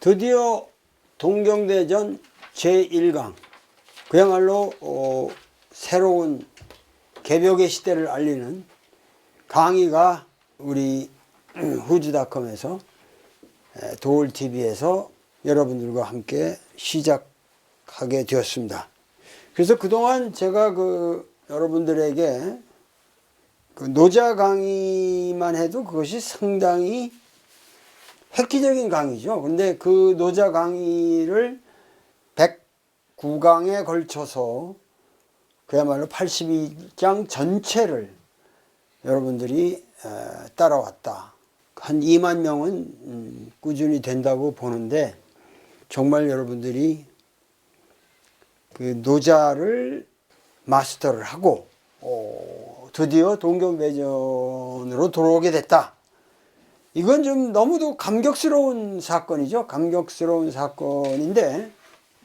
드디어 동경대전 제1강, 그야말로 새로운 개벽의 시대를 알리는 강의가 우리 후즈닷컴에서 도올TV에서 여러분들과 함께 시작하게 되었습니다. 그래서 그동안 제가 여러분들에게 노자 강의만 해도 그것이 상당히 획기적인 강의죠. 근데 그 노자 강의를 109강에 걸쳐서 그야말로 82장 전체를 여러분들이 따라왔다. 한 2만 명은 꾸준히 된다고 보는데, 정말 여러분들이 그 노자를 마스터를 하고 드디어 동경대전으로 돌아오게 됐다. 이건 좀 너무도 감격스러운 사건이죠. 감격스러운 사건인데,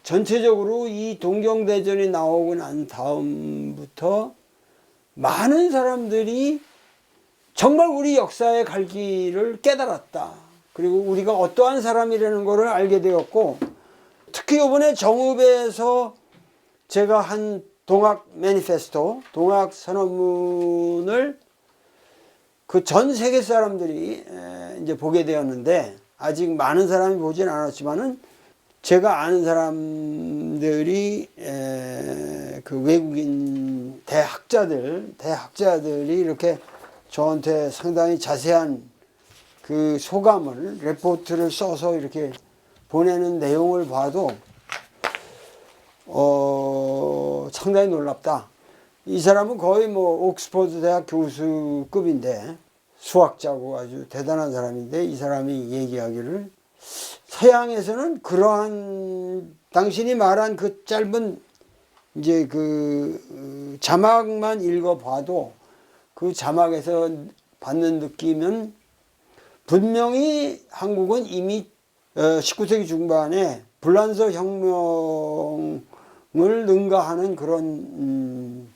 전체적으로 이 동경대전이 나오고 난 다음부터 많은 사람들이 정말 우리 역사의 갈 길을 깨달았다. 그리고 우리가 어떠한 사람이라는 것을 알게 되었고, 특히 이번에 정읍에서 제가 한 동학 매니페스토, 동학 선언문을 그 전 세계 사람들이 이제 보게 되었는데, 아직 많은 사람이 보진 않았지만은 제가 아는 사람들이 그 외국인 대학자들이 이렇게 저한테 상당히 자세한 그 소감을, 레포트를 써서 이렇게 보내는 내용을 봐도 상당히 놀랍다. 이 사람은 거의 옥스퍼드 대학 교수급인데, 수학자고 아주 대단한 사람인데, 이 사람이 얘기하기를 서양에서는 그러한 당신이 말한 그 짧은 이제 그 자막만 읽어봐도 그 자막에서 받는 느낌은 분명히 한국은 이미 19세기 중반에 불란서 혁명을 능가하는 그런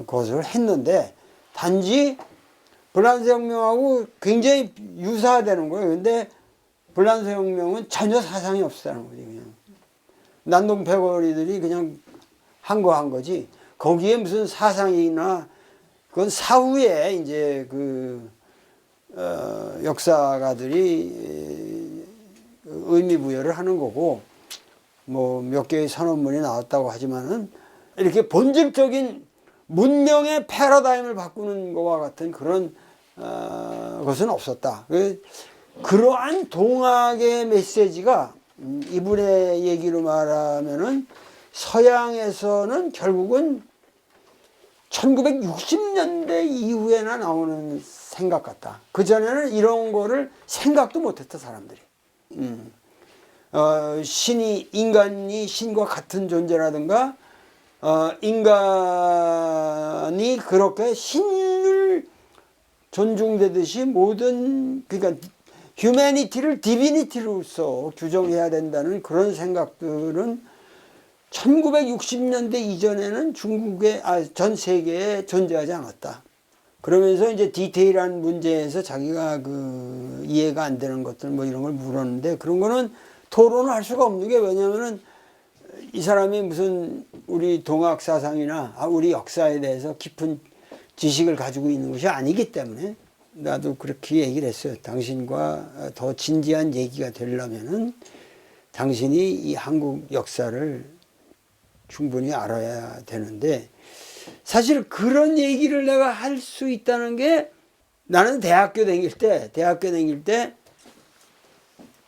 것을 했는데, 단지 불란서 혁명하고 굉장히 유사하다는 거예요. 근데 불란서 혁명은 전혀 사상이 없었다는 거지. 그냥 난동 패거리들이 그냥 한 거지. 거기에 무슨 사상이나, 그건 사후에 이제 역사가들이 의미 부여를 하는 거고, 몇 개의 선언문이 나왔다고 하지만은 이렇게 본질적인 문명의 패러다임을 바꾸는 것과 같은 그런 것은 없었다. 그러한 동학의 메시지가, 이분의 얘기로 말하면은 서양에서는 결국은 1960년대 이후에나 나오는 생각 같다. 그전에는 이런 거를 생각도 못했다, 사람들이. 인간이 신과 같은 존재라든가, 인간이 그렇게 신을 존중되듯이 그러니까 휴머니티를 디비니티로서 규정해야 된다는 그런 생각들은 1960년대 이전에는 전 세계에 존재하지 않았다. 그러면서 이제 디테일한 문제에서 자기가 이해가 안 되는 것들 이런 걸 물었는데, 그런 거는 토론을 할 수가 없는 게, 왜냐면은 이 사람이 무슨 우리 동학 사상이나 우리 역사에 대해서 깊은 지식을 가지고 있는 것이 아니기 때문에, 나도 그렇게 얘기를 했어요. 당신과 더 진지한 얘기가 되려면은 당신이 이 한국 역사를 충분히 알아야 되는데, 사실 그런 얘기를 내가 할 수 있다는 게, 나는 대학교 다닐 때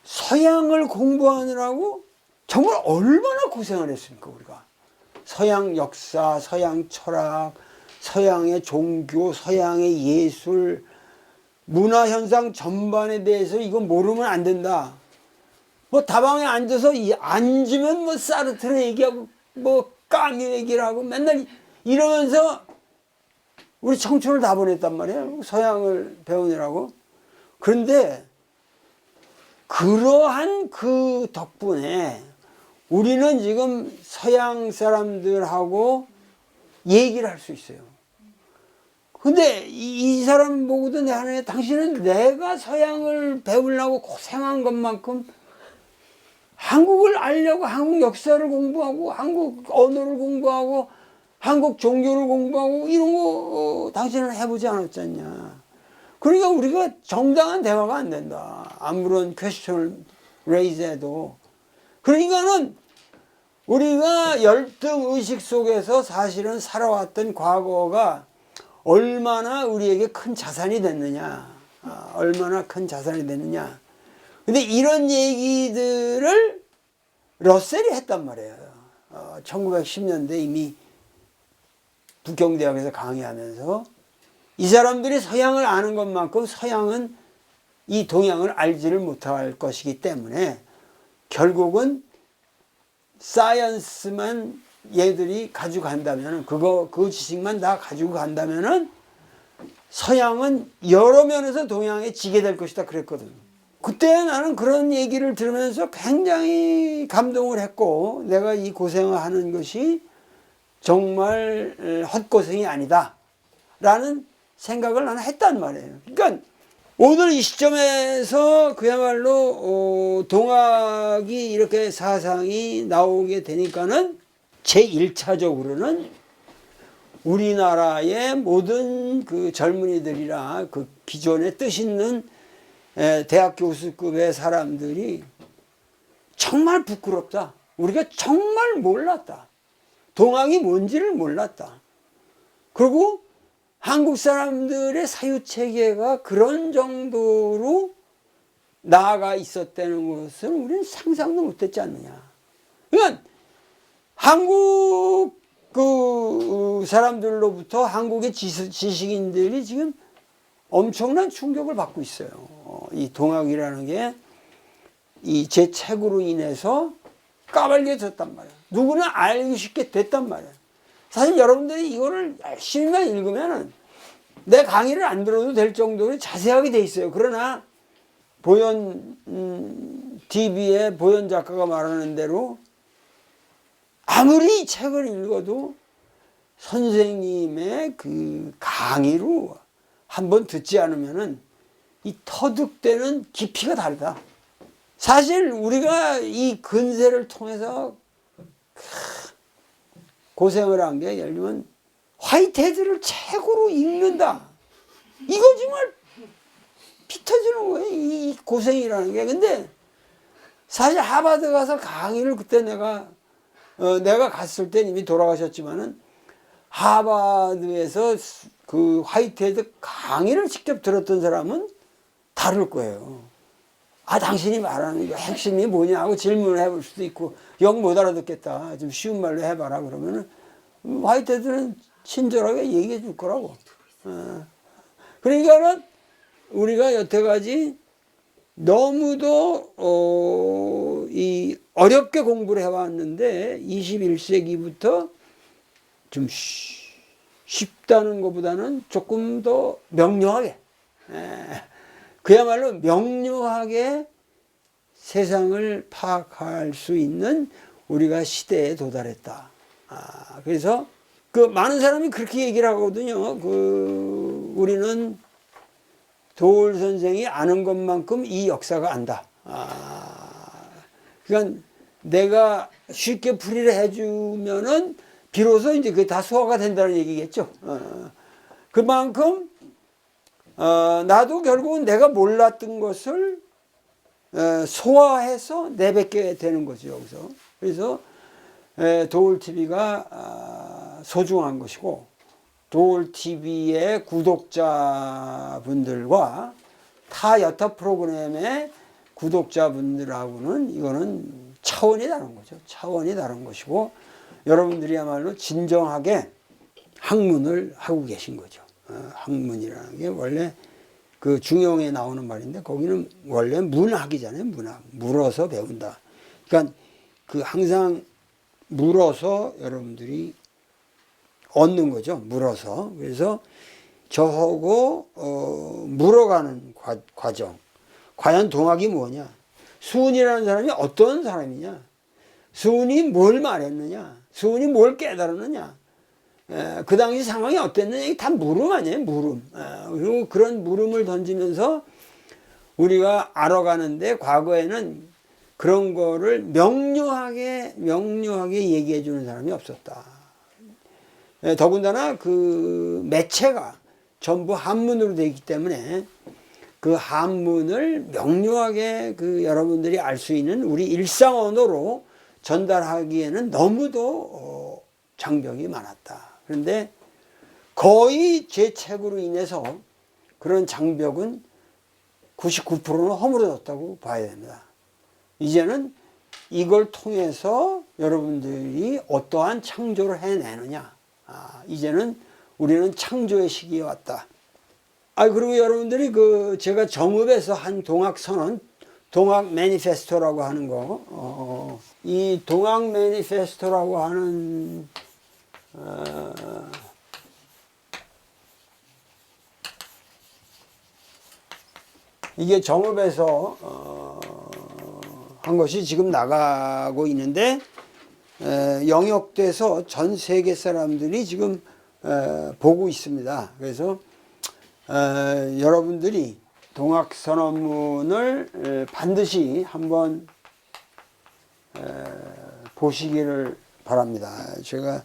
서양을 공부하느라고 정말 얼마나 고생을 했습니까, 우리가. 서양 역사, 서양 철학, 서양의 종교, 서양의 예술, 문화 현상 전반에 대해서 이건 모르면 안 된다. 다방에 앉아서 앉으면 사르트르 얘기하고 까미 얘기를 하고 맨날 이러면서 우리 청춘을 다 보냈단 말이에요, 서양을 배우느라고. 그런데 그러한 그 덕분에 우리는 지금 서양 사람들하고 얘기를 할 수 있어요. 근데 이 사람 보고도 내가 당신은 내가 서양을 배우려고 고생한 것만큼 한국을 알려고 한국 역사를 공부하고 한국 언어를 공부하고 한국 종교를 공부하고 이런 거 당신은 해보지 않았잖냐. 그러니까 우리가 정당한 대화가 안 된다. 아무런 퀘스천을 레이즈 해도. 그러니까는 우리가 열등 의식 속에서 사실은 살아왔던 과거가 얼마나 우리에게 큰 자산이 됐느냐. 얼마나 큰 자산이 됐느냐. 근데 이런 얘기들을 러셀이 했단 말이에요. 1910년대 이미 북경대학에서 강의하면서 이 사람들이 서양을 아는 것만큼 서양은 이 동양을 알지를 못할 것이기 때문에 결국은 사이언스만 얘들이 가지고 간다면 그 지식만 다 가지고 간다면은 서양은 여러 면에서 동양에 지게 될 것이다 그랬거든. 그때 나는 그런 얘기를 들으면서 굉장히 감동을 했고 내가 이 고생을 하는 것이 정말 헛고생이 아니다 라는 생각을 나는 했단 말이에요. 그러니까 오늘 이 시점에서 그야말로 동학이 이렇게 사상이 나오게 되니까는 제1차적으로는 우리나라의 모든 그 젊은이들이나 그 기존에 뜻 있는 대학 교수급의 사람들이 정말 부끄럽다. 우리가 정말 몰랐다. 동학이 뭔지를 몰랐다. 그리고 한국 사람들의 사유체계가 그런 정도로 나아가 있었다는 것을 우리는 상상도 못했지 않느냐. 그러니까 한국 그 사람들로부터 한국의 지식인들이 지금 엄청난 충격을 받고 있어요. 이 동학이라는 게 이 제 책으로 인해서 까발려졌단 말이에요. 누구나 알기 쉽게 됐단 말이에요. 사실 여러분들이 이거를 열심히만 읽으면 내 강의를 안 들어도 될 정도로 자세하게 돼 있어요. 그러나 보현 TV의 보현 작가가 말하는 대로 아무리 이 책을 읽어도 선생님의 그 강의로 한번 듣지 않으면은 이 터득되는 깊이가 다르다. 사실 우리가 이 근세를 통해서 고생을 한 게 예를 들면 화이트헤드를 책으로 읽는다. 이거 정말 피 터지는 거예요. 이 고생이라는 게. 근데 사실 하버드 가서 강의를 그때 내가 갔을 때 이미 돌아가셨지만은 하버드에서 그 화이트헤드 강의를 직접 들었던 사람은 다를 거예요. 당신이 말하는 거 핵심이 뭐냐 하고 질문을 해볼 수도 있고 영 못 알아듣겠다. 좀 쉬운 말로 해봐라 그러면은 화이트헤드는 친절하게 얘기해 줄 거라고. 그러니까는 우리가 여태까지 너무도 이 어렵게 공부를 해왔는데 21세기부터 좀 쉽다는 것보다는 조금 더 명료하게 그야말로 명료하게 세상을 파악할 수 있는 우리가 시대에 도달했다. 그래서 그 많은 사람이 그렇게 얘기를 하거든요. 우리는 도올 선생이 아는 것만큼 이 역사가 안다. 그러니까 내가 쉽게 풀이를 해주면은 비로소 이제 그게 다 소화가 된다는 얘기겠죠. 그만큼 나도 결국은 내가 몰랐던 것을 소화해서 내뱉게 되는 거죠, 여기서. 그래서 도올TV가 소중한 것이고 도올TV의 구독자분들과 타 여타 프로그램의 구독자분들하고는 이거는 차원이 다른 거죠. 차원이 다른 것이고 여러분들이야말로 진정하게 학문을 하고 계신 거죠. 학문이라는 게 원래 그 중용에 나오는 말인데 거기는 원래 문학이잖아요. 문학. 물어서 배운다. 그러니까 그 항상 물어서 여러분들이 얻는 거죠. 물어서. 그래서 저하고 물어가는 과정. 과연 동학이 뭐냐? 수훈이라는 사람이 어떤 사람이냐? 수훈이 뭘 말했느냐? 수훈이 뭘 깨달았느냐? 그 당시 상황이 어땠느냐, 이게 다 물음 아니에요, 물음. 그리고 그런 물음을 던지면서 우리가 알아가는데, 과거에는 그런 거를 명료하게 얘기해 주는 사람이 없었다. 더군다나 그 매체가 전부 한문으로 되어 있기 때문에 그 한문을 명료하게 그 여러분들이 알 수 있는 우리 일상 언어로 전달하기에는 너무도 장벽이 많았다. 그런데 거의 제 책으로 인해서 그런 장벽은 99%는 허물어졌다고 봐야 됩니다. 이제는 이걸 통해서 여러분들이 어떠한 창조를 해내느냐. 이제는 우리는 창조의 시기에 왔다. 그리고 여러분들이 제가 정읍에서 한 동학선언, 동학 매니페스토라고 하는 거, 이 동학 매니페스토라고 하는, 이게 정읍에서, 한 것이 지금 나가고 있는데, 영역돼서 전 세계 사람들이 지금, 보고 있습니다. 그래서, 여러분들이 동학선언문을 반드시 한번 보시기를 바랍니다. 제가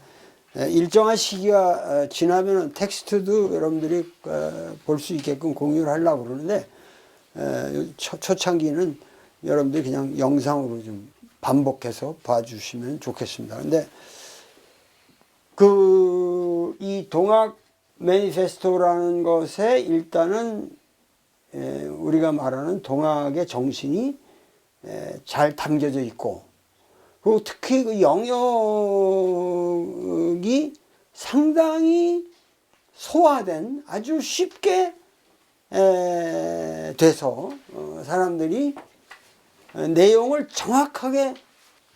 일정한 시기가 지나면 텍스트도 여러분들이 볼 수 있게끔 공유를 하려고 그러는데, 초창기는 여러분들이 그냥 영상으로 좀 반복해서 봐주시면 좋겠습니다. 근데 이 동학 매니페스토라는 것에 일단은 우리가 말하는 동학의 정신이 잘 담겨져 있고, 그리고 특히 그 영역이 상당히 소화된, 아주 쉽게 돼서 사람들이 내용을 정확하게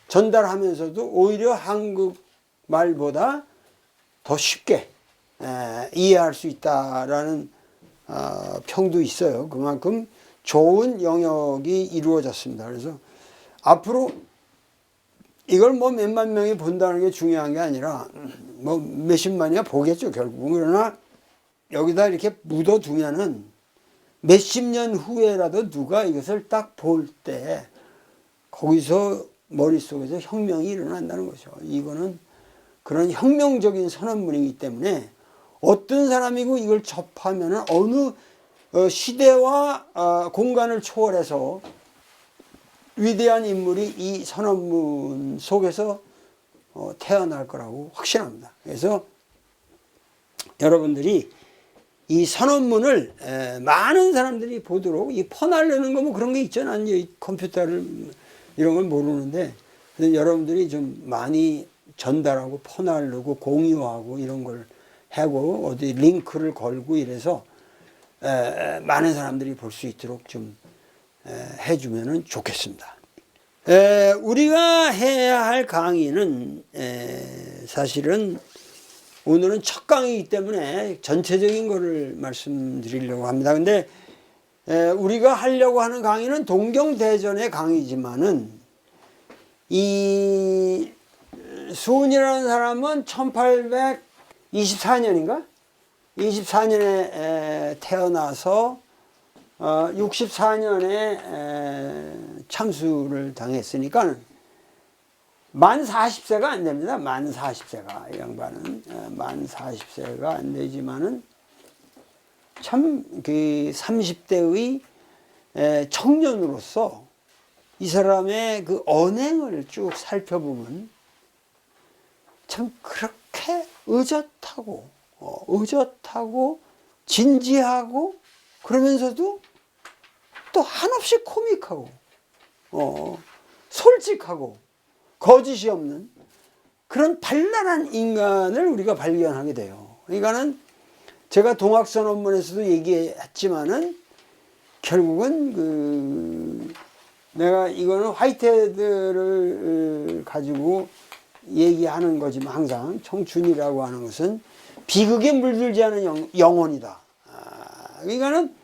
전달하면서도 오히려 한국말보다 더 쉽게 이해할 수 있다라는 평도 있어요. 그만큼 좋은 영역이 이루어졌습니다. 그래서 앞으로 이걸 뭐 몇만 명이 본다는 게 중요한 게 아니라 뭐 몇십만이야 보겠죠, 결국은. 그러나 여기다 이렇게 묻어두면은 몇십 년 후에라도 누가 이것을 딱 볼 때 거기서 머릿속에서 혁명이 일어난다는 거죠. 이거는 그런 혁명적인 선언문이기 때문에 어떤 사람이고 이걸 접하면은 어느 시대와 공간을 초월해서 위대한 인물이 이 선언문 속에서 태어날 거라고 확신합니다. 그래서 여러분들이 이 선언문을 많은 사람들이 보도록, 이 퍼날르는 거 뭐 그런 게 있죠. 난 이 컴퓨터를 이런 걸 모르는데, 여러분들이 좀 많이 전달하고 퍼날르고 공유하고 이런 걸 하고 어디 링크를 걸고 이래서 많은 사람들이 볼 수 있도록 좀 해주면 좋겠습니다. 우리가 해야 할 강의는 사실은 오늘은 첫 강의이기 때문에 전체적인 거를 말씀드리려고 합니다. 근데 우리가 하려고 하는 강의는 동경대전의 강의지만은, 이 수훈이라는 사람은 1824년인가? 24년에 태어나서 64년에 참수를 당했으니까 만 40세가 안 됩니다. 만 40세가. 이 양반은 만 40세가 안 되지만은 참 그 30대의 청년으로서 이 사람의 그 언행을 쭉 살펴보면 참 그렇게 의젓하고 진지하고, 그러면서도 또 한없이 코믹하고 솔직하고 거짓이 없는 그런 발랄한 인간을 우리가 발견하게 돼요. 그러니까는 제가 동학선언문에서도 얘기했지만은 결국은 내가 이거는 화이트헤드를 가지고 얘기하는 거지만, 항상 청춘이라고 하는 것은 비극에 물들지 않은 영혼이다. 그러니까는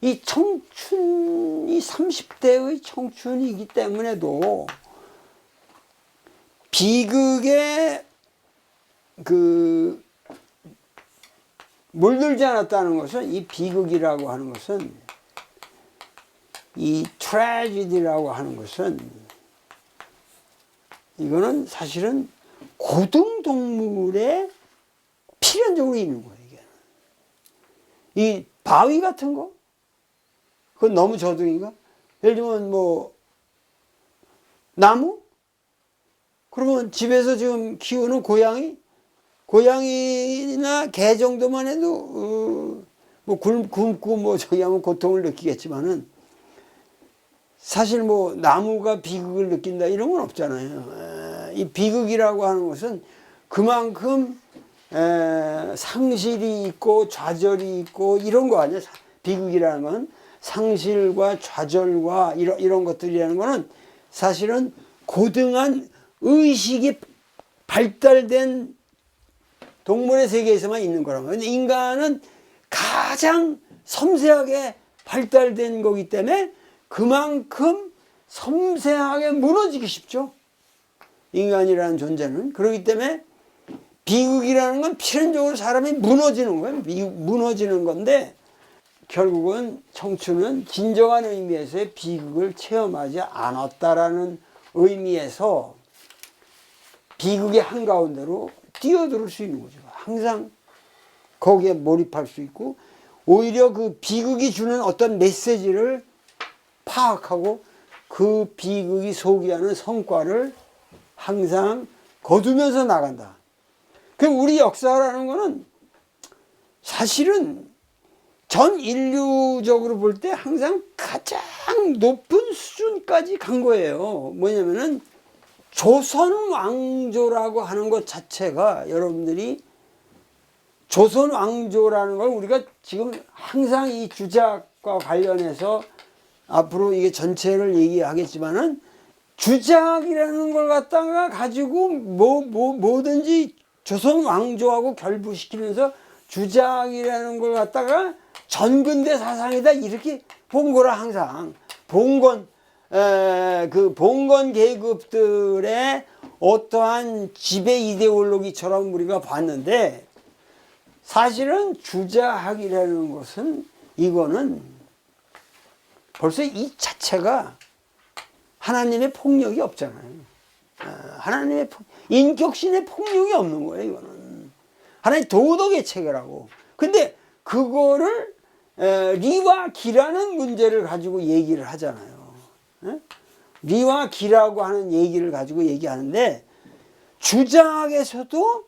이 청춘이 30대의 청춘이기 때문에도 비극에 그 물들지 않았다는 것은, 이 비극이라고 하는 것은, 이 트래지디라고 하는 것은, 이거는 사실은 고등동물에 필연적으로 있는 거예요. 이게. 이 바위 같은 거, 그건 너무 저등인가? 예를 들면 뭐 나무? 그러면 집에서 지금 키우는 고양이나 개 정도만 해도 뭐 굶고 뭐 저기 하면 고통을 느끼겠지만은, 사실 뭐 나무가 비극을 느낀다 이런 건 없잖아요. 이 비극이라고 하는 것은 그만큼 상실이 있고 좌절이 있고 이런 거 아니야. 비극이라는 건 상실과 좌절과 이런 것들이라는 거는 사실은 고등한 의식이 발달된 동물의 세계에서만 있는 거란 말이에요. 근데 인간은 가장 섬세하게 발달된 거기 때문에 그만큼 섬세하게 무너지기 쉽죠. 인간이라는 존재는. 그렇기 때문에 비극이라는 건 필연적으로 사람이 무너지는 거예요. 무너지는 건데, 결국은 청춘은 진정한 의미에서의 비극을 체험하지 않았다라는 의미에서 비극의 한가운데로 뛰어들 수 있는 거죠. 항상 거기에 몰입할 수 있고, 오히려 그 비극이 주는 어떤 메시지를 파악하고 그 비극이 소개하는 성과를 항상 거두면서 나간다. 그럼 우리 역사라는 거는 사실은 전 인류적으로 볼 때 항상 가장 높은 수준까지 간 거예요. 뭐냐면은 조선 왕조라고 하는 것 자체가, 여러분들이 조선 왕조라는 걸 우리가 지금 항상 이 주작과 관련해서 앞으로 이게 전체를 얘기하겠지만은, 주작이라는 걸 갖다가 가지고 뭐든지 조선 왕조하고 결부시키면서 주작이라는 걸 갖다가 전근대 사상이다 이렇게 본 거라. 항상 봉건 계급들의 어떠한 지배 이데올로기처럼 우리가 봤는데, 사실은 주자학이라는 것은, 이거는 벌써 이 자체가 하나님의 폭력이 없잖아요. 하나님의 인격신의 폭력이 없는 거예요. 이거는 하나님 도덕의 체계라고. 근데 그거를 리와 기라는 문제를 가지고 얘기를 하잖아요. 리와 기라고 하는 얘기를 가지고 얘기하는데, 주작에서도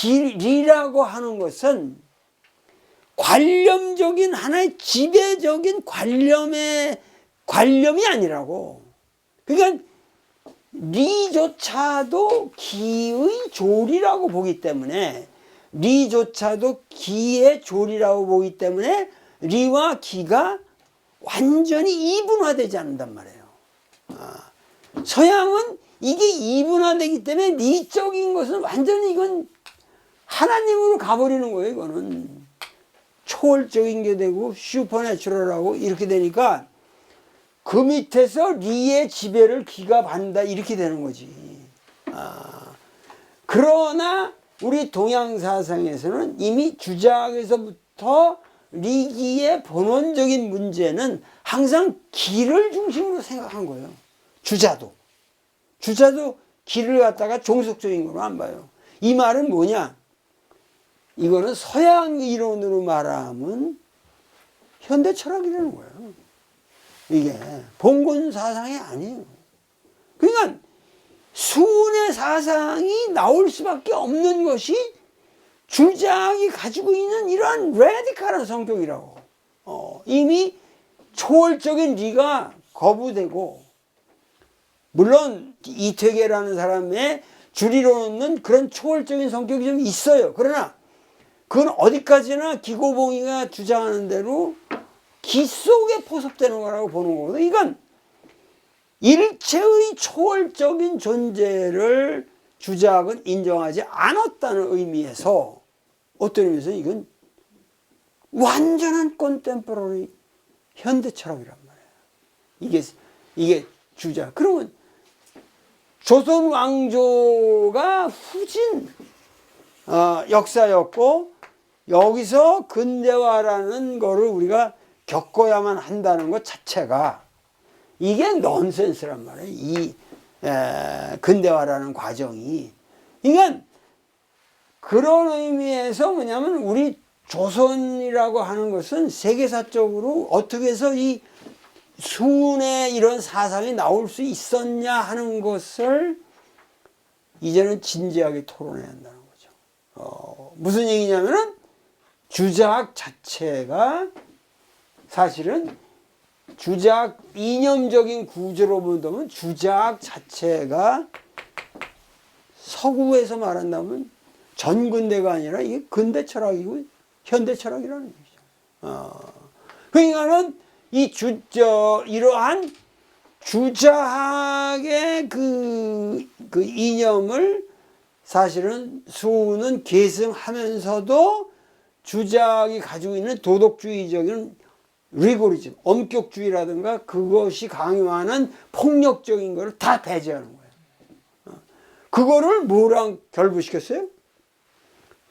리라고 하는 것은 관념적인 하나의 지배적인 관념이 아니라고. 그러니까 리조차도 기의 조리라고 보기 때문에, 리조차도 기의 조리라고 보기 때문에 리와 기가 완전히 이분화되지 않는단 말이에요. 서양은 이게 이분화되기 때문에 리적인 것은 완전히 이건 하나님으로 가버리는 거예요. 이거는 초월적인 게 되고 슈퍼내추럴하고 이렇게 되니까 그 밑에서 리의 지배를 기가 받는다 이렇게 되는 거지. 그러나 우리 동양 사상에서는 이미 주작에서부터 리기의 본원적인 문제는 항상 기를 중심으로 생각한 거예요. 주자도 기를 갖다가 종속적인 걸로 안 봐요. 이 말은 뭐냐? 이거는 서양 이론으로 말하면 현대 철학이라는 거예요. 이게 봉건 사상이 아니에요. 그러니까 수운의 사상이 나올 수밖에 없는 것이 주작이 가지고 있는 이러한 레디컬한 성격이라고. 이미 초월적인 리가 거부되고, 물론 이퇴계라는 사람의 줄이로는 그런 초월적인 성격이 좀 있어요. 그러나 그건 어디까지나 기고봉이가 주장하는 대로 기 속에 포섭되는 거라고 보는 거거든요. 이건 일체의 초월적인 존재를 주작은 인정하지 않았다는 의미에서, 어떤 의미에서 이건 완전한 컨템포러리 현대 철학이란 말이에요. 이게 주작. 그러면 조선 왕조가 후진 역사였고 여기서 근대화라는 거를 우리가 겪어야만 한다는 것 자체가 이게 넌센스란 말이에요. 이 근대화라는 과정이. 그러니까 그런 의미에서 뭐냐면 우리 조선이라고 하는 것은 세계사적으로 어떻게 해서 이 수운의 이런 사상이 나올 수 있었냐 하는 것을 이제는 진지하게 토론해야 한다는 거죠. 무슨 얘기냐면은 주자학 자체가 사실은 주자학 이념적인 구조로 본다면 주자학 자체가 서구에서 말한다면 전근대가 아니라 이게 근대 철학이고 현대 철학이라는 얘기죠. 그러니까는 이러한 주자학의 그 이념을 사실은 수우는 계승하면서도 주자학이 가지고 있는 도덕주의적인 리고리즘, 엄격주의라든가 그것이 강요하는 폭력적인 것을 다 배제하는 거예요. 그거를 뭐랑 결부시켰어요?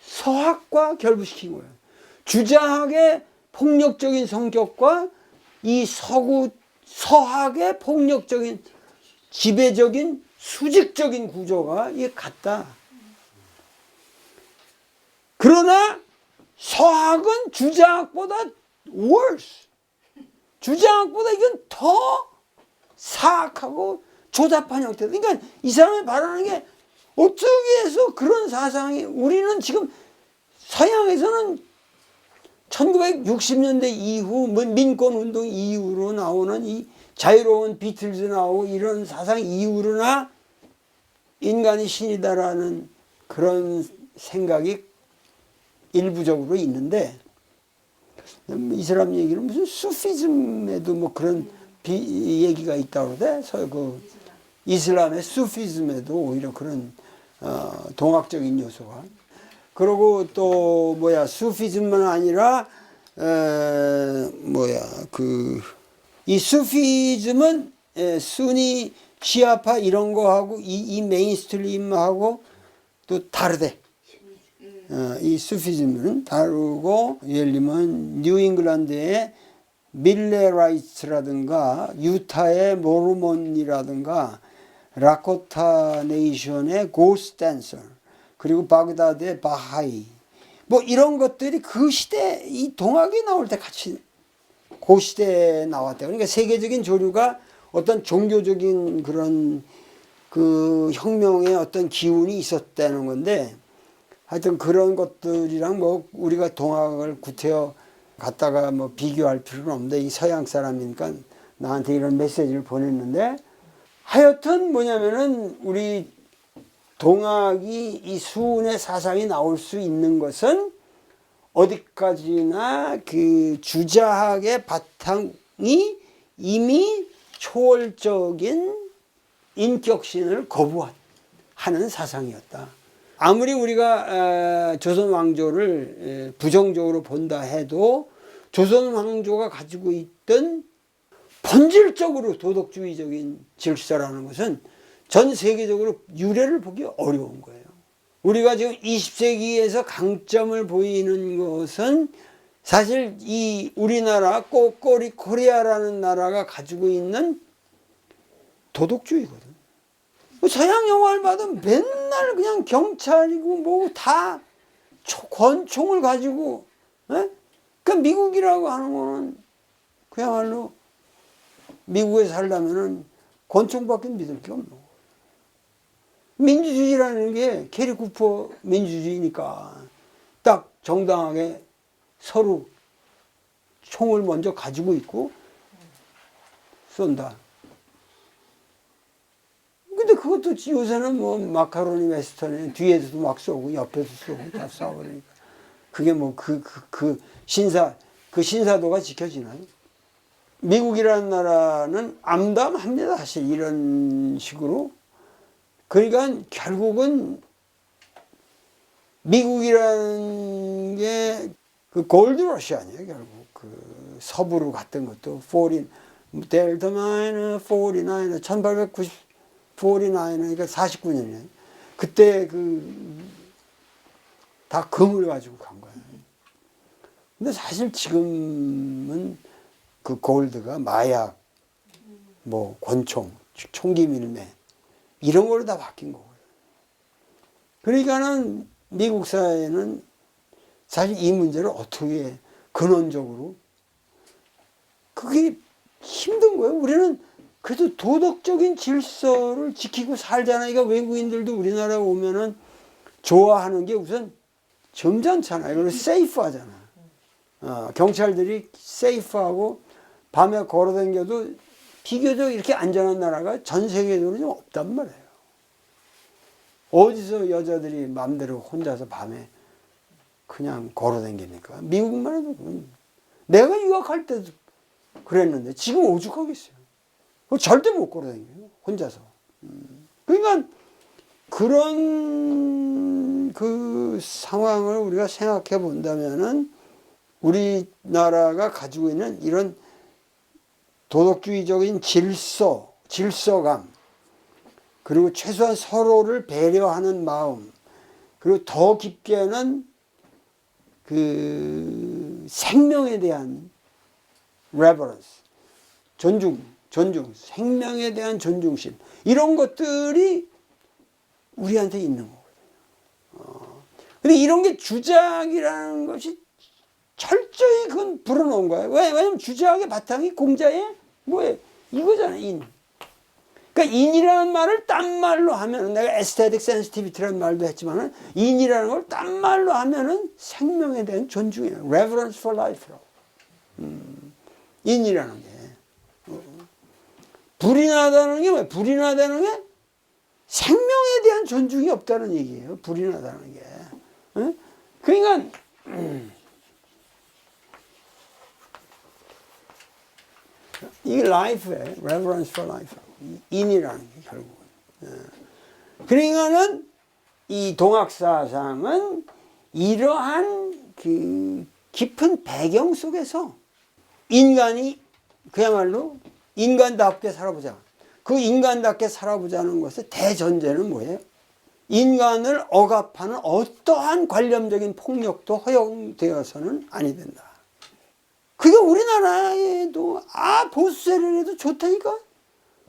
서학과 결부시킨 거예요. 주자학의 폭력적인 성격과 이 서학의 폭력적인 지배적인 수직적인 구조가 이게 같다. 그러나 서학은 주자학보다 worse. 주자학보다 이건 더 사악하고 조잡한 형태다. 그러니까 이 사람이 말하는 게 어떻게 해서 그런 사상이 우리는 지금 서양에서는 1960년대 이후 민권운동 이후로 나오는 이 자유로운 비틀즈 나오고 이런 사상 이후로나 인간이 신이다라는 그런 생각이 일부적으로 있는데 이 사람 얘기는 무슨 수피즘에도 뭐 그런 얘기가 있다고 그러대. 그 이슬람의 수피즘에도 오히려 그런 동학적인 요소가. 그리고 또 수피즘만 아니라 이 수피즘은 수니 시아파 이런 거하고 이 메인스트림하고 또 다르대. 이 수피즘은 다르고 예를 들면 뉴잉글랜드의 밀레라이트라든가 유타의 모르몬이라든가 라코타 네이션의 고스트 댄서 그리고 바그다드의 바하이 뭐 이런 것들이 그 시대 이 동학이 나올 때 같이 그 시대에 나왔대요. 그러니까 세계적인 조류가 어떤 종교적인 그런 그 혁명의 어떤 기운이 있었다는 건데 하여튼 그런 것들이랑 뭐 우리가 동학을 구태여 갖다가 뭐 비교할 필요는 없는데 이 서양 사람이니까 나한테 이런 메시지를 보냈는데 하여튼 뭐냐면은 우리 동학이 이 수운의 사상이 나올 수 있는 것은 어디까지나 그 주자학의 바탕이 이미 초월적인 인격신을 거부하는 사상이었다. 아무리 우리가 조선 왕조를 부정적으로 본다 해도 조선 왕조가 가지고 있던 본질적으로 도덕주의적인 질서라는 것은 전 세계적으로 유례를 보기 어려운 거예요. 우리가 지금 20세기에서 강점을 보이는 것은 사실 이 우리나라 꼬꼬리 코리아라는 나라가 가지고 있는 도덕주의거든. 서양 영화를 봐도 맨날 그냥 경찰이고 뭐 다 권총을 가지고 그 미국이라고 하는 거는 그야말로 미국에 살려면은 권총밖에 믿을 게 없는 거예요. 민주주의라는 게 캐리 쿠퍼 민주주의니까 딱 정당하게 서로 총을 먼저 가지고 있고 쏜다. 근데 그것도 요새는 뭐 마카로니 웨스턴에 뒤에서도 막 쏘고 옆에서 쏘고 다 쏴버리니까 그게 뭐 그 신사도가 지켜지나요? 미국이라는 나라는 암담합니다. 사실 이런 식으로. 그러니까 결국은 미국이라는 게 그 골드러시 아니에요. 결국 그 서부로 갔던 것도 델타 마이너 49 1890 49년이니까 49년이에요. 그때 그 다 금을 가지고 간 거야. 근데 사실 지금은 그 골드가 마약, 뭐 권총, 총기 밀매 이런 걸로 다 바뀐 거고요. 그러니까는 미국 사회는 사실 이 문제를 어떻게 근원적으로 그게 힘든 거예요. 우리는 그래도 도덕적인 질서를 지키고 살잖아요. 그러니까 외국인들도 우리나라에 오면은 좋아하는 게 우선 점잖잖아요. 그리고 세이프하잖아. 경찰들이 세이프하고 밤에 걸어다녀도 비교적 이렇게 안전한 나라가 전 세계적으로 좀 없단 말이에요. 어디서 여자들이 마음대로 혼자서 밤에 그냥 걸어다닙니까? 미국만 해도 내가 유학할 때도 그랬는데 지금 오죽하겠어요. 절대 못 걸어다녀요. 혼자서. 그러니까 그런 그 상황을 우리가 생각해 본다면은 우리나라가 가지고 있는 이런 도덕주의적인 질서감, 그리고 최소한 서로를 배려하는 마음, 그리고 더 깊게는 그 생명에 대한 reverence, 존중, 생명에 대한 존중심, 이런 것들이 우리한테 있는 거거든요. 근데 이런 게 주작이라는 것이 철저히 그건 불어넣은 거예요. 왜냐면 주작의 바탕이 공자의 뭐예요? 이거잖아요, 인. 그러니까 인이라는 말을 딴 말로 하면은, 내가 에스테틱 센시티비티라는 말도 했지만은, 인이라는 걸 딴 말로 하면은 생명에 대한 존중이에요. reverence for life라고. 인이라는 게. 불이 나다는 게 뭐예요? 불이 나다는 게 생명에 대한 존중이 없다는 얘기예요. 불이 나다는 게. 그러니까, 이게 life예요. reverence for life. 인이라는 게 결국은. 그러니까는 이 동학사상은 이러한 그 깊은 배경 속에서 인간이 그야말로 인간답게 살아보자. 그 인간답게 살아보자는 것의 대전제는 뭐예요? 인간을 억압하는 어떠한 관념적인 폭력도 허용되어서는 아니 된다. 그게 우리나라에도 보수 세력에도 좋다니까.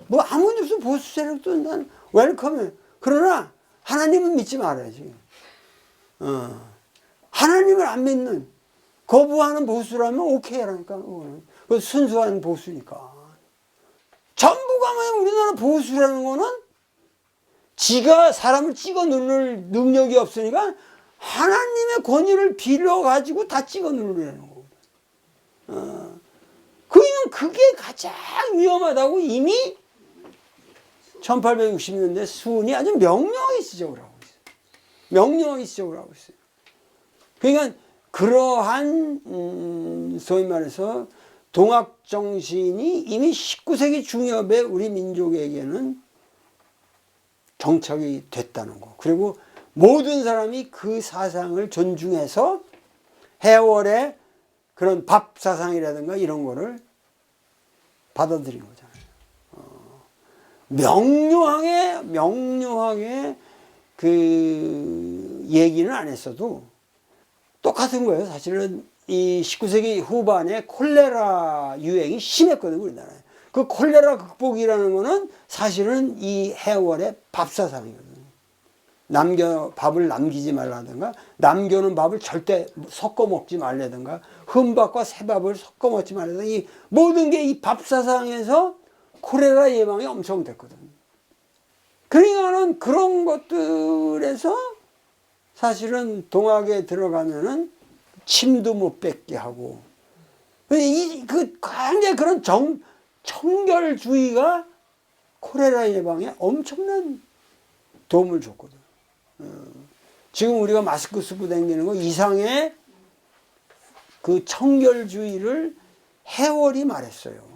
뭐 아무 문제 없어. 보수 세력도 난 웰컴해. 그러나 하나님은 믿지 말아야지. 하나님을 안 믿는 거부하는 보수라면 오케이라니까. 그 순수한 보수니까. 전부가 뭐야? 우리나라 보수라는 거는 지가 사람을 찍어 누를 능력이 없으니까 하나님의 권위를 빌어가지고 다 찍어 누르려는 거거든. 그게 가장 위험하다고 이미 1860년대 수훈이 아주 명료하게 지적을 하고 있어요. 명료하게 지적을 하고 있어요. 그러니까 그러한 소위 말해서 동학 정신이 이미 19세기 중엽에 우리 민족에게는 정착이 됐다는 거. 그리고 모든 사람이 그 사상을 존중해서 해월의 그런 밥 사상이라든가 이런 거를 받아들인 거잖아요. 명료하게 그 얘기는 안 했어도 똑같은 거예요. 사실은 이 19세기 후반에 콜레라 유행이 심했거든요, 우리나라에. 그 콜레라 극복이라는 거는 사실은 이 해월의 밥 사상이거든요. 밥을 남기지 말라든가, 남겨놓은 밥을 절대 섞어 먹지 말라든가, 흠밥과 새밥을 섞어 먹지 말라든가, 이 모든 게 이 밥 사상에서 콜레라 예방이 엄청 됐거든. 그러니까는 그런 것들에서 사실은 동학에 들어가면은 침도 못 뱉게 하고, 굉장히 그런 청결주의가 콜레라 예방에 엄청난 도움을 줬거든. 지금 우리가 마스크 쓰고 다니는 거 이상의 그 청결주의를 해월이 말했어요.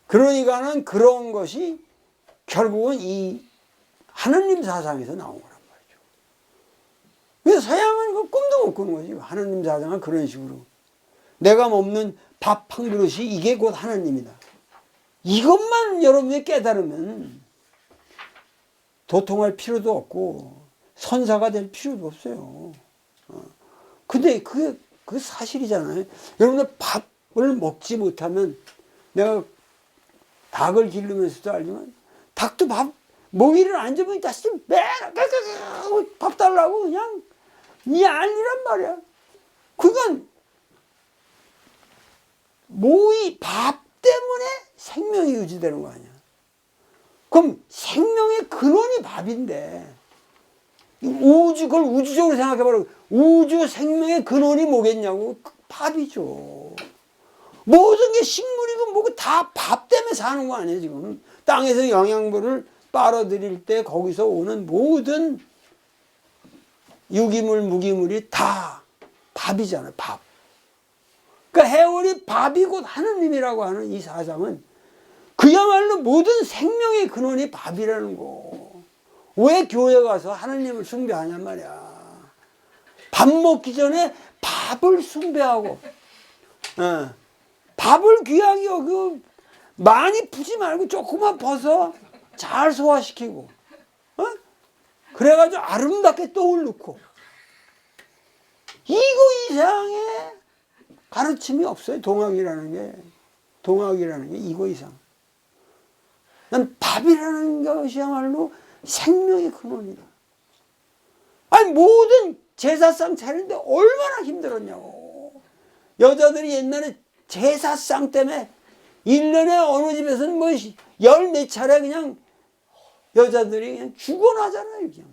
그러니까는 그런 것이 결국은 이 하느님 사상에서 나온 거란 말이죠. 그래서 서양은 그 꿈도 못 꾸는 거지. 하느님 사상은 그런 식으로. 내가 먹는 밥 한 그릇이 이게 곧 하나님이다. 이것만 여러분이 깨달으면 도통할 필요도 없고 선사가 될 필요도 없어요. 근데 그 사실이잖아요. 여러분들 밥을 먹지 못하면, 내가 닭을 기르면서도 알지만, 닭도 먹이를 안 잡으면 다시 밥 달라고 그냥 난리란 말이야. 그건 밥 때문에 생명이 유지되는 거 아니야. 그럼 생명의 근원이 밥인데, 그걸 우주적으로 생각해봐라. 우주 생명의 근원이 뭐겠냐고? 밥이죠. 모든 게 식물이고 뭐고 다 밥 때문에 사는 거 아니에요, 지금. 땅에서 영양분을 빨아들일 때 거기서 오는 모든 유기물, 무기물이 다 밥이잖아요, 밥. 그러니까 해월이 밥이 곧 하느님이라고 하는 이 사상은 그야말로 모든 생명의 근원이 밥이라는 거. 왜 교회 가서 하느님을 숭배하냔 말이야. 밥 먹기 전에 밥을 숭배하고, 밥을 귀하게 여기고, 많이 푸지 말고 조금만 퍼서 잘 소화시키고, 그래가지고 아름답게 떡을 넣고, 이거 이상의 가르침이 없어요. 동학이라는 게 이거 이상. 난 밥이라는 것이야말로 생명의 근원이다. 아니, 모든 제사상 차리는데 얼마나 힘들었냐고. 여자들이 옛날에 제사상 때문에 1년에 어느 집에서는 뭐 열 몇 차례 그냥 여자들이 그냥 죽어나잖아요, 그냥.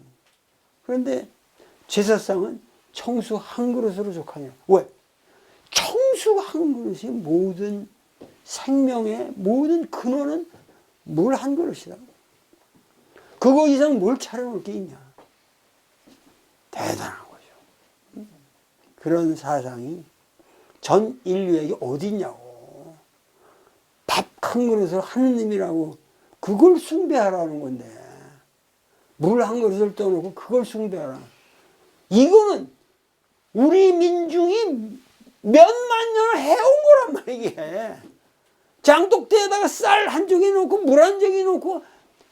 그런데 제사상은 청수 한 그릇으로 족하냐. 왜? 청수 한 그릇이 모든 생명의 모든 근원은 물 한 그릇이다. 그거 이상 뭘 차려놓을 게 있냐. 대단한 거죠. 그런 사상이 전 인류에게 어디 있냐고. 밥 한 그릇을 하느님이라고 그걸 숭배하라는 건데, 물 한 그릇을 떠놓고 그걸 숭배하라. 이거는 우리 민중이 몇만 년을 해온 거란 말이야, 이게. 장독대에다가 쌀 한 쪽에 놓고 물 한 쪽에 놓고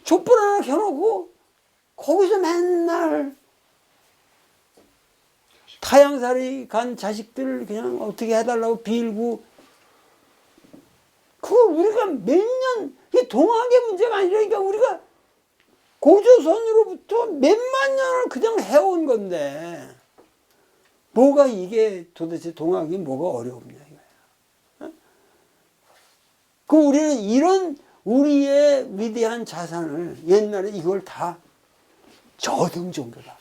촛불 하나 켜놓고 거기서 맨날 타양살이 간 자식들 그냥 어떻게 해달라고 빌고, 그거 우리가 몇 년, 이게 동학의 문제가 아니라니까 우리가 고조선으로부터 몇만 년을 그냥 해온 건데, 뭐가 이게 도대체 동학이 뭐가 어려웠냐 이거야. 그 우리는 이런 우리의 위대한 자산을 옛날에 이걸 다 저등 종교다.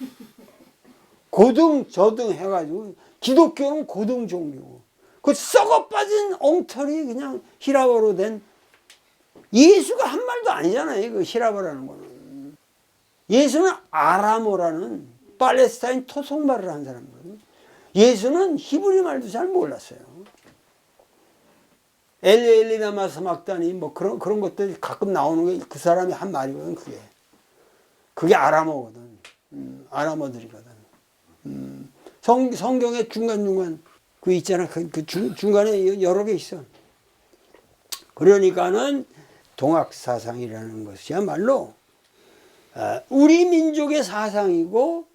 고등 저등 해가지고 기독교는 고등 종교고, 그 썩어 빠진 엉터리 그냥 히라버로 된, 예수가 한 말도 아니잖아요. 그 히라버라는 거는. 예수는 아람어라는 팔레스타인 토속말을 한 사람이거든요. 예수는 히브리 말도 잘 몰랐어요. 엘리나마 사막다니 뭐 그런 것들이 가끔 나오는 게 그 사람이 한 말이거든. 그게 아람어거든. 아람어들이거든. 성경에 중간중간 그 있잖아. 그 중간에 여러 개 있어. 그러니까는 동학 사상이라는 것이야말로 우리 민족의 사상이고,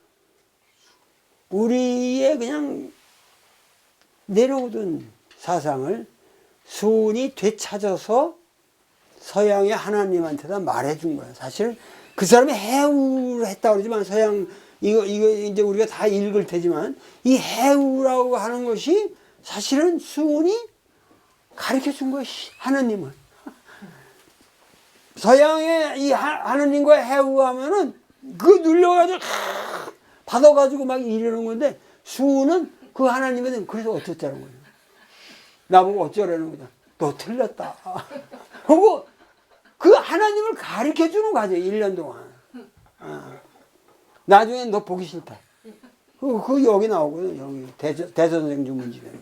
우리의 그냥 내려오던 사상을 수은이 되찾아서 서양의 하나님한테다 말해준 거야. 사실 그 사람이 해우를 했다고 그러지만, 서양 이거 이제 우리가 다 읽을 테지만, 이 해우라고 하는 것이 사실은 수은이 가르쳐 준 거야, 하나님을. 서양의 이 하나님과 해우하면은 그거 눌려가지고 받아가지고 막 이러는 건데, 수은은 그 하나님에 대해 그래서 어쩌자는 거예요. 나보고 어쩌라는 거냐. 너 틀렸다. 그리고 그 하나님을 가르쳐 주는 과정, 1년 동안. 나중에 너 보기 싫다. 그 여기 나오거든. 여기 대선생 주문집에는.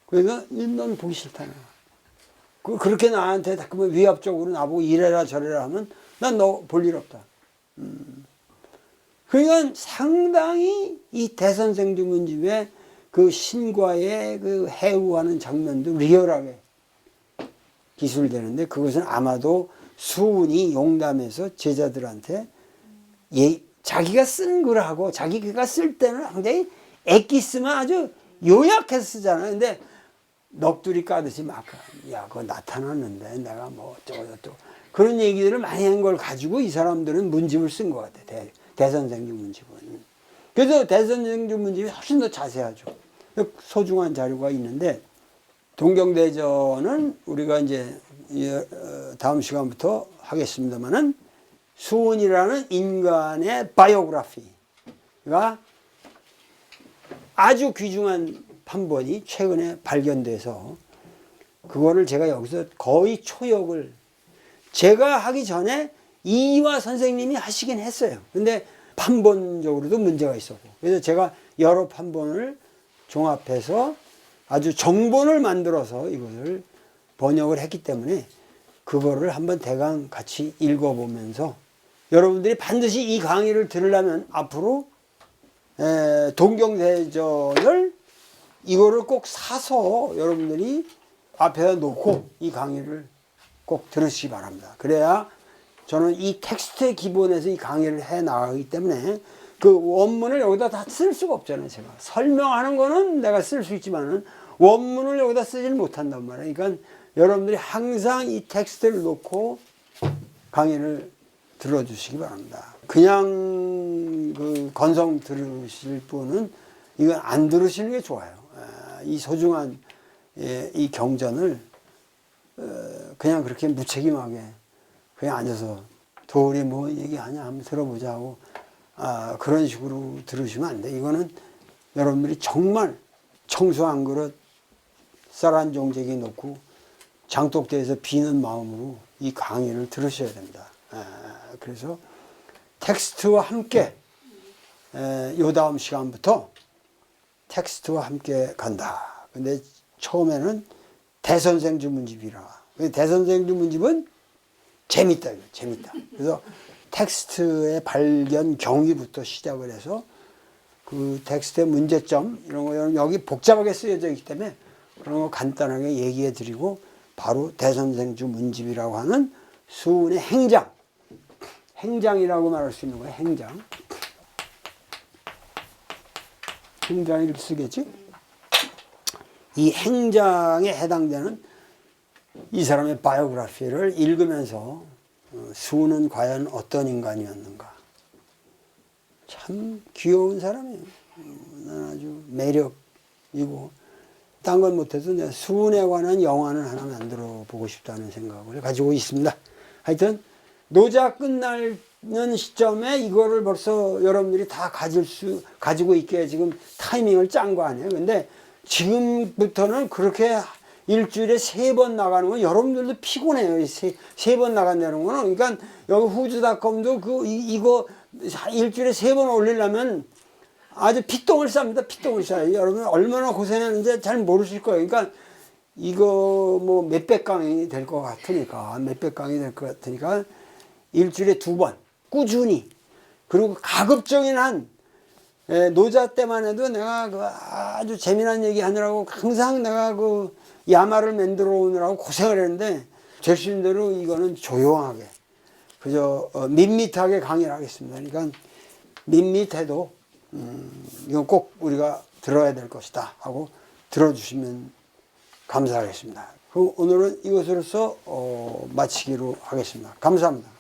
그래서 넌 보기 싫다. 그렇게 나한테 자꾸만 위압적으로 나보고 이래라 저래라 하면 난 너 볼 일 없다. 그러니까 상당히 이 대선생 주문집에 그 신과의 그 해우하는 장면도 리얼하게 기술되는데, 그것은 아마도 수은이 용담해서 제자들한테 자기가 쓴 글하고 자기가 쓸 때는 굉장히 액기 쓰면 아주 요약해서 쓰잖아요. 근데 넋두리 까듯이 막, 야, 그거 나타났는데 내가 뭐 어쩌고 그런 얘기들을 많이 한 걸 가지고 이 사람들은 문집을 쓴 것 같아. 대선생주 문집은. 그래서 대선생주 문집이 훨씬 더 자세하죠. 소중한 자료가 있는데, 동경대전은 우리가 이제 다음 시간부터 하겠습니다만은, 수훈이라는 인간의 바이오그래피가 아주 귀중한 판본이 최근에 발견돼서, 그거를 제가 여기서 거의 초역을 제가 하기 전에 이화 선생님이 하시긴 했어요. 근데 판본적으로도 문제가 있었고, 그래서 제가 여러 판본을 종합해서 아주 정본을 만들어서 이것을 번역을 했기 때문에, 그거를 한번 대강 같이 읽어보면서 여러분들이 반드시 이 강의를 들으려면 앞으로 동경대전을 이거를 꼭 사서 여러분들이 앞에다 놓고 이 강의를 꼭 들으시기 바랍니다. 그래야 저는 이 텍스트의 기본에서 이 강의를 해 나가기 때문에, 그 원문을 여기다 다 쓸 수가 없잖아요. 제가 설명하는 거는 내가 쓸 수 있지만은 원문을 여기다 쓰질 못한단 말이에요. 그러니까 여러분들이 항상 이 텍스트를 놓고 강의를 들어주시기 바랍니다. 그냥 그 건성 들으실 분은 이건 안 들으시는 게 좋아요. 이 소중한 이 경전을 그냥 그렇게 무책임하게 그냥 앉아서 도리 뭐 얘기하냐 한번 들어보자 하고 그런 식으로 들으시면 안 돼. 이거는 여러분들이 정말 청수 한 그릇 쌀 한 종재기 놓고 장독대에서 비는 마음으로 이 강의를 들으셔야 됩니다. 그래서 텍스트와 함께 요 다음 시간부터 텍스트와 함께 간다. 근데 처음에는 대선생주 문집이라. 대선생주 문집은 재밌다. 재밌다. 그래서 텍스트의 발견 경위부터 시작을 해서 그 텍스트의 문제점 이런 거 여기 복잡하게 쓰여져 있기 때문에 그런 거 간단하게 얘기해 드리고, 바로 대선생주 문집이라고 하는 수훈의 행장이라고 말할 수 있는 거예요. 행장을 쓰겠지? 이 행장에 해당되는 이 사람의 바이오그래피를 읽으면서 수훈은 과연 어떤 인간이었는가. 참 귀여운 사람이에요. 아주 매력이고, 딴 건 못해도 내가 수훈에 관한 영화는 하나 만들어 보고 싶다는 생각을 가지고 있습니다. 하여튼 노자 끝나는 시점에 이거를 벌써 여러분들이 다 가지고 있게 지금 타이밍을 짠 거 아니에요. 근데 지금부터는 그렇게 일주일에 3번 나가는 건 여러분들도 피곤해요. 3번 나간다는 거는. 그러니까 여기 후즈닷컴도 이거 일주일에 3번 올리려면 아주 피똥을 쌉니다. 피똥을 싸요. 여러분 얼마나 고생하는지 잘 모르실 거예요. 그러니까 이거 뭐 몇백 강이 될 것 같으니까, 일주일에 2번 꾸준히, 그리고 가급적인 한 노자 때만 해도 내가 그 아주 재미난 얘기 하느라고 항상 내가 그 야마를 만들어 오느라고 고생을 했는데, 제신대로 이거는 조용하게 그저 밋밋하게 강의를 하겠습니다. 그러니까 밋밋해도 이건 꼭 우리가 들어야 될 것이다 하고 들어주시면 감사하겠습니다. 그럼 오늘은 이것으로서 마치기로 하겠습니다. 감사합니다.